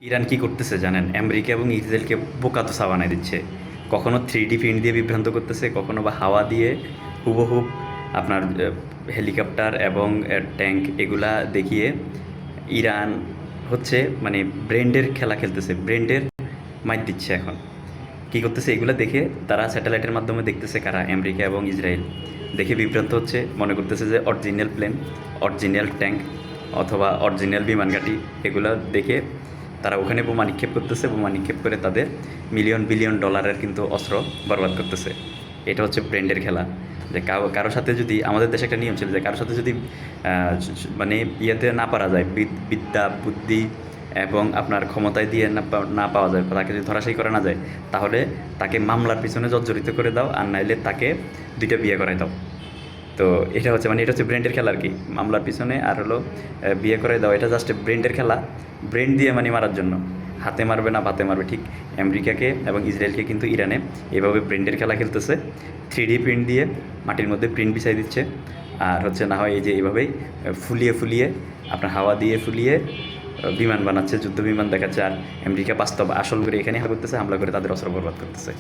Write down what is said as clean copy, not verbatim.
Iran কি করতেছে জানেন? আমেরিকা এবং ইসরায়েলকে বোকাতোসা বানায় দিচ্ছে। কখনো 3D প্রিন্ট দিয়ে বিভ্রান্ত করতেছে, কখনো বা হাওয়া দিয়ে হুবহুব আপনার হেলিকপ্টার এবং ট্যাঙ্ক এগুলা দেখিয়ে ইরান হচ্ছে মানে ব্রেন্ডের খেলা খেলতেছে, ব্রেন্ডের মাইর দিচ্ছে এখন। কি করতেছে এগুলো দেখে তারা স্যাটেলাইটের মাধ্যমে দেখতেছে কারা? আমেরিকা এবং ইসরায়েল। দেখে বিভ্রান্ত হচ্ছে, মনে করতেছে যে অরিজিনাল প্লেন, অরিজিনাল ট্যাঙ্ক অথবা অরিজিনাল বিমান ঘাঁটি এগুলো দেখে তারা ওখানে বোমা নিক্ষেপ করতেছে। বোমা নিক্ষেপ করে তাদের মিলিয়ন বিলিয়ন ডলারের কিন্তু অস্ত্র বরবাদ করতেছে। এটা হচ্ছে ব্র্যান্ডের খেলা। যে কারোর সাথে যদি, আমাদের দেশে একটা নিয়ম ছিল যে কারোর সাথে যদি মানে ইয়েতে না পারা যায়, বিদ্যা বুদ্ধি এবং আপনার ক্ষমতায় দিয়ে না পাওয়া যায়, তাকে যদি ধরাশায়ী করা না যায়, তাহলে তাকে মামলার পিছনে জর্জরিত করে দাও, আর নাইলে তাকে 2টা বিয়ে করাই দাও। তো এটা হচ্ছে মানে এটা হচ্ছে ব্রেন্ডের খেলা আর কি। মামলার পিছনে আর হলো বিয়ে করে দাও, এটা জাস্ট ব্রেন্ডের খেলা। ব্রেন্ড দিয়ে মানে মারার জন্য হাতে মারবে না ভাতে মারবে, ঠিক আমেরিকাকে এবং ইসরায়েলকে কিন্তু ইরানে এভাবে ব্রেন্ডের খেলা খেলতেছে। 3D প্রিন্ট দিয়ে মাটির মধ্যে প্রিন্ট বিছাই দিচ্ছে, আর হচ্ছে না হয় এই যে এইভাবেই ফুলিয়ে ফুলিয়ে আপনার হাওয়া দিয়ে ফুলিয়ে বিমান বানাচ্ছে, যুদ্ধ বিমান দেখাচ্ছে। আর আমেরিকা বাস্তব আসল করে এখানে হামলা করতেছে, হামলা করে তাদের অস্ত্র বরবাদ করতেছে।